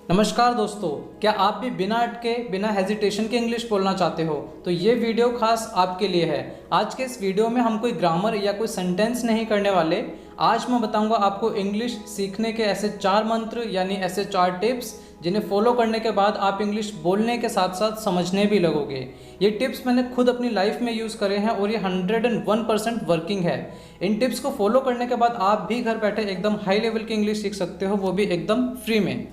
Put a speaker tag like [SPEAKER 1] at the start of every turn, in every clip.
[SPEAKER 1] नमस्कार दोस्तों, क्या आप भी बिना अटके बिना हेजिटेशन के इंग्लिश बोलना चाहते हो? तो ये वीडियो खास आपके लिए है। आज के इस वीडियो में हम कोई ग्रामर या कोई सेंटेंस नहीं करने वाले। आज मैं बताऊंगा आपको इंग्लिश सीखने के ऐसे 4 मंत्र यानी ऐसे 4 टिप्स जिन्हें फॉलो करने के बाद आप इंग्लिश बोलने के साथ साथ समझने भी लगोगे। ये टिप्स मैंने खुद अपनी लाइफ में यूज़ करे हैं और ये 101% वर्किंग है। इन टिप्स को फॉलो करने के बाद आप भी घर बैठे एकदम हाई लेवल की इंग्लिश सीख सकते हो, वो भी एकदम फ्री में।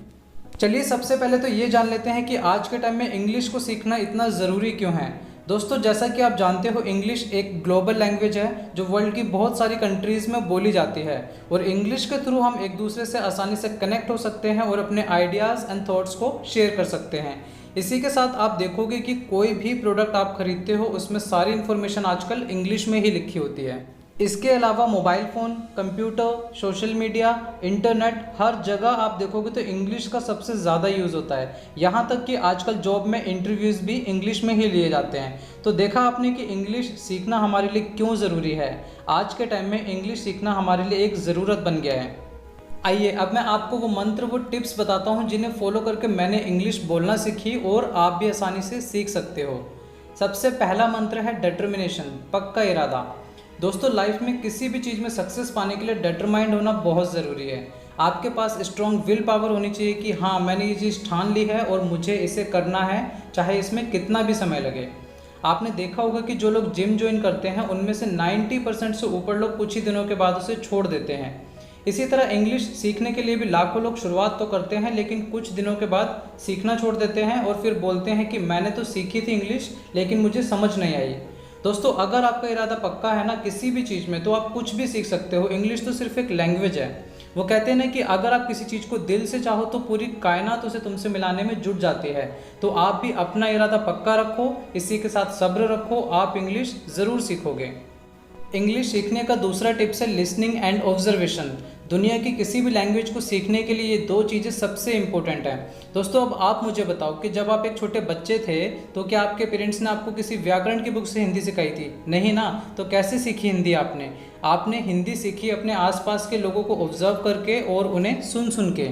[SPEAKER 1] चलिए सबसे पहले तो ये जान लेते हैं कि आज के टाइम में इंग्लिश को सीखना इतना ज़रूरी क्यों है। दोस्तों, जैसा कि आप जानते हो, इंग्लिश एक ग्लोबल लैंग्वेज है जो वर्ल्ड की बहुत सारी कंट्रीज़ में बोली जाती है और इंग्लिश के थ्रू हम एक दूसरे से आसानी से कनेक्ट हो सकते हैं और अपने आइडियाज़ एंड थॉट्स को शेयर कर सकते हैं। इसी के साथ आप देखोगे कि कोई भी प्रोडक्ट आप खरीदते हो उसमें सारी इन्फॉर्मेशन आजकल इंग्लिश में ही लिखी होती है। इसके अलावा mobile phone, computer, social media, internet, हर जगह आप देखोगे तो इंग्लिश का सबसे ज़्यादा यूज़ होता है। यहाँ तक कि आजकल जॉब में इंटरव्यूज़ भी इंग्लिश में ही लिए जाते हैं। तो देखा आपने कि इंग्लिश सीखना हमारे लिए क्यों ज़रूरी है। आज के टाइम में इंग्लिश सीखना हमारे लिए एक ज़रूरत बन गया है। आइए अब मैं आपको वो मंत्र, वो टिप्स बताता हूँ जिन्हें फॉलो करके मैंने इंग्लिश बोलना सीखी और आप भी आसानी से सीख सकते हो। सबसे पहला मंत्र है डिटर्मिनेशन, पक्का इरादा। दोस्तों, लाइफ में किसी भी चीज़ में सक्सेस पाने के लिए डिटरमाइंड होना बहुत ज़रूरी है। आपके पास स्ट्रॉन्ग विल पावर होनी चाहिए कि हाँ, मैंने ये चीज़ ठान ली है और मुझे इसे करना है, चाहे इसमें कितना भी समय लगे। आपने देखा होगा कि जो लोग जिम ज्वाइन करते हैं उनमें से 90% से ऊपर लोग कुछ ही दिनों के बाद उसे छोड़ देते हैं। इसी तरह इंग्लिश सीखने के लिए भी लाखों लोग शुरुआत तो करते हैं लेकिन कुछ दिनों के बाद सीखना छोड़ देते हैं और फिर बोलते हैं कि मैंने तो सीखी थी इंग्लिश लेकिन मुझे समझ नहीं आई। दोस्तों, अगर आपका इरादा पक्का है ना किसी भी चीज़ में, तो आप कुछ भी सीख सकते हो। इंग्लिश तो सिर्फ एक लैंग्वेज है। वो कहते हैं ना कि अगर आप किसी चीज़ को दिल से चाहो तो पूरी कायनात उसे तुमसे मिलाने में जुट जाती है। तो आप भी अपना इरादा पक्का रखो, इसी के साथ सब्र रखो, आप इंग्लिश ज़रूर सीखोगे। इंग्लिश सीखने का दूसरा टिप्स है लिसनिंग एंड ऑब्जर्वेशन। दुनिया की किसी भी लैंग्वेज को सीखने के लिए ये 2 चीज़ें सबसे इंपॉर्टेंट हैं। दोस्तों, अब आप मुझे बताओ कि जब आप एक छोटे बच्चे थे तो क्या आपके पेरेंट्स ने आपको किसी व्याकरण की बुक से हिंदी सिखाई थी? नहीं ना। तो कैसे सीखी हिंदी आपने? आपने हिंदी सीखी अपने आसपास के लोगों को ऑब्जर्व करके और उन्हें सुन सुन के।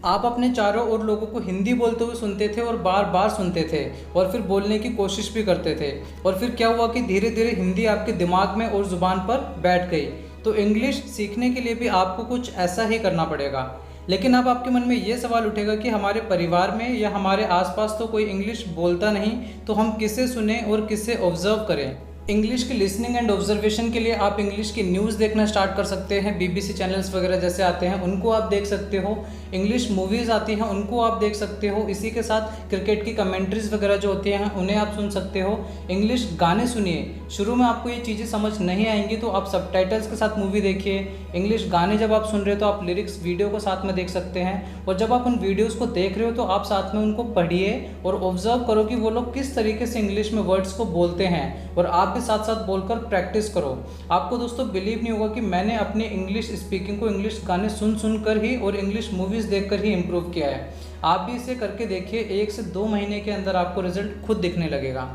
[SPEAKER 1] आप अपने चारों ओर लोगों को हिंदी बोलते हुए सुनते थे और बार बार सुनते थे और फिर बोलने की कोशिश भी करते थे और फिर क्या हुआ कि धीरे धीरे हिंदी आपके दिमाग में और ज़ुबान पर बैठ गई। तो इंग्लिश सीखने के लिए भी आपको कुछ ऐसा ही करना पड़ेगा। लेकिन अब आपके मन में ये सवाल उठेगा कि हमारे परिवार में या हमारे आसपास तो कोई इंग्लिश बोलता नहीं, तो हम किसे सुने और किसे ऑब्जर्व करें? इंग्लिश की लिसनिंग एंड ऑब्जर्वेशन के लिए आप इंग्लिश की न्यूज़ देखना स्टार्ट कर सकते हैं। बीबीसी चैनल्स वगैरह जैसे आते हैं उनको आप देख सकते हो। इंग्लिश मूवीज़ आती हैं उनको आप देख सकते हो। इसी के साथ क्रिकेट की कमेंट्रीज़ वगैरह जो होती हैं उन्हें आप सुन सकते हो। इंग्लिश गाने सुनिए। शुरू में आपको ये चीज़ें समझ नहीं आएंगी तो आप सबटाइटल्स के साथ मूवी देखिए। इंग्लिश गाने जब आप सुन रहे हो तो आप लिरिक्स वीडियो को साथ में देख सकते हैं और जब आप उन वीडियोज़ को देख रहे हो तो आप साथ में उनको पढ़िए और ऑब्जर्व करो कि वो लोग किस तरीके से इंग्लिश में वर्ड्स को बोलते हैं और आप भी साथ साथ बोलकर प्रैक्टिस करो। आपको दोस्तों बिलीव नहीं होगा कि मैंने अपनी इंग्लिश स्पीकिंग को इंग्लिश गाने सुन सुन कर ही और इंग्लिश मूवीज़ देखकर ही इम्प्रूव किया है। आप भी इसे करके देखिए, 1 से 2 महीने के अंदर आपको रिजल्ट खुद दिखने लगेगा।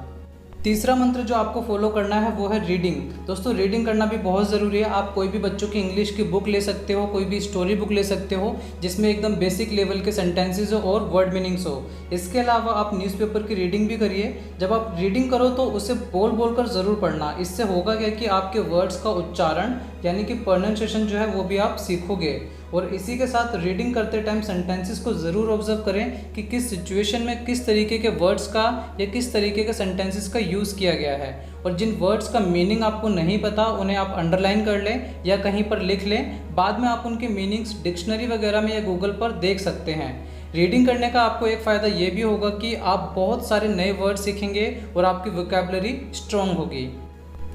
[SPEAKER 1] तीसरा मंत्र जो आपको फॉलो करना है वो है रीडिंग। दोस्तों, रीडिंग करना भी बहुत ज़रूरी है। आप कोई भी बच्चों की इंग्लिश की बुक ले सकते हो, कोई भी स्टोरी बुक ले सकते हो जिसमें एकदम बेसिक लेवल के सेंटेंसेस हो और वर्ड मीनिंग्स हो। इसके अलावा आप न्यूज़पेपर की रीडिंग भी करिए। जब आप रीडिंग करो तो उसे बोल बोल कर ज़रूर पढ़ना। इससे होगा क्या कि आपके वर्ड्स का उच्चारण यानी कि प्रोनाउंसिएशन जो है वो भी आप सीखोगे। और इसी के साथ रीडिंग करते टाइम सेंटेंसेस को ज़रूर ऑब्जर्व करें कि किस सिचुएशन में किस तरीके के वर्ड्स का या किस तरीके के सेंटेंसेस का यूज़ किया गया है। और जिन वर्ड्स का मीनिंग आपको नहीं पता उन्हें आप अंडरलाइन कर लें या कहीं पर लिख लें। बाद में आप उनके मीनिंग्स डिक्शनरी वगैरह में या गूगल पर देख सकते हैं। रीडिंग करने का आपको एक फ़ायदा ये भी होगा कि आप बहुत सारे नए वर्ड सीखेंगे और आपकी वोकैबुलरी स्ट्रॉन्ग होगी।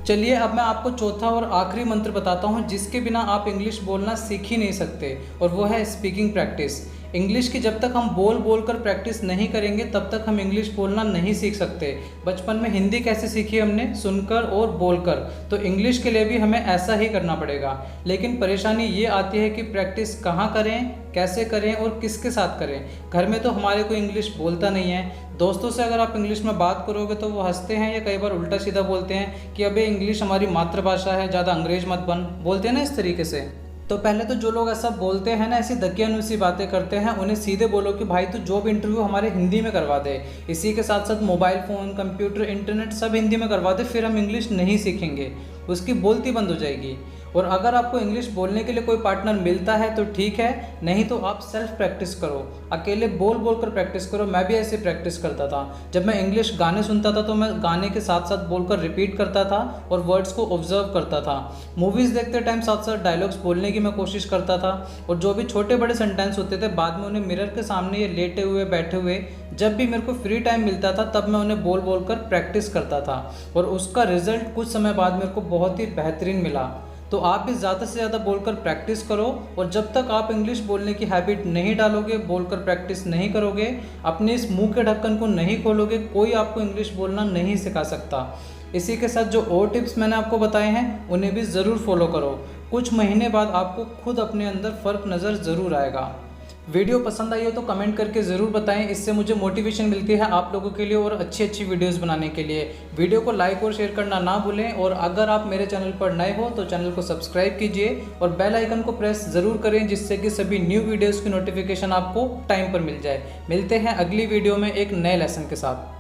[SPEAKER 1] चलिए अब मैं आपको चौथा और आखिरी मंत्र बताता हूँ जिसके बिना आप इंग्लिश बोलना सीख ही नहीं सकते, और वो है स्पीकिंग प्रैक्टिस। इंग्लिश की जब तक हम बोल बोल कर प्रैक्टिस नहीं करेंगे तब तक हम इंग्लिश बोलना नहीं सीख सकते। बचपन में हिंदी कैसे सीखी हमने? सुनकर और बोलकर। तो इंग्लिश के लिए भी हमें ऐसा ही करना पड़ेगा। लेकिन परेशानी ये आती है कि प्रैक्टिस कहाँ करें, कैसे करें और किसके साथ करें। घर में तो हमारे कोई इंग्लिश बोलता नहीं है। दोस्तों से अगर आप इंग्लिश में बात करोगे तो वो हंसते हैं या कई बार उल्टा सीधा बोलते हैं कि अबे इंग्लिश हमारी मातृभाषा है, ज़्यादा अंग्रेज मत बन, बोलते हैं ना इस तरीके से। तो पहले तो जो लोग ऐसा बोलते हैं ना, ऐसी दकियानुसी बातें करते हैं, उन्हें सीधे बोलो कि भाई तू जॉब इंटरव्यू हमारे हिंदी में करवा दे, इसी के साथ साथ मोबाइल फ़ोन, कंप्यूटर, इंटरनेट सब हिंदी में करवा दे, फिर हम इंग्लिश नहीं सीखेंगे, उसकी बोलती बंद हो जाएगी। और अगर आपको इंग्लिश बोलने के लिए कोई पार्टनर मिलता है तो ठीक है, नहीं तो आप सेल्फ प्रैक्टिस करो, अकेले बोल बोल कर प्रैक्टिस करो। मैं भी ऐसे प्रैक्टिस करता था। जब मैं इंग्लिश गाने सुनता था तो मैं गाने के साथ साथ बोलकर रिपीट करता था और वर्ड्स को ऑब्जर्व करता था। मूवीज़ देखते टाइम साथ साथ डायलॉग्स बोलने की मैं कोशिश करता था, और जो भी छोटे बड़े सेंटेंस होते थे बाद में उन्हें मिरर के सामने, ये लेटे हुए बैठे हुए, जब भी मेरे को फ्री टाइम मिलता था तब मैं उन्हें बोल बोल कर प्रैक्टिस करता था, और उसका रिजल्ट कुछ समय बाद मेरे को बहुत ही बेहतरीन मिला। तो आप भी ज़्यादा से ज़्यादा बोलकर प्रैक्टिस करो, और जब तक आप इंग्लिश बोलने की हैबिट नहीं डालोगे, बोलकर प्रैक्टिस नहीं करोगे, अपने इस मुंह के ढक्कन को नहीं खोलोगे, कोई आपको इंग्लिश बोलना नहीं सिखा सकता। इसी के साथ जो और टिप्स मैंने आपको बताए हैं उन्हें भी ज़रूर फॉलो करो। कुछ महीने बाद आपको खुद अपने अंदर फ़र्क नज़र ज़रूर आएगा। वीडियो पसंद आई हो तो कमेंट करके ज़रूर बताएं, इससे मुझे मोटिवेशन मिलती है आप लोगों के लिए और अच्छी अच्छी वीडियोस बनाने के लिए। वीडियो को लाइक और शेयर करना ना भूलें, और अगर आप मेरे चैनल पर नए हो तो चैनल को सब्सक्राइब कीजिए और बेल आइकन को प्रेस ज़रूर करें, जिससे कि सभी न्यू वीडियोज़ की नोटिफिकेशन आपको टाइम पर मिल जाए। मिलते हैं अगली वीडियो में एक नए लेसन के साथ।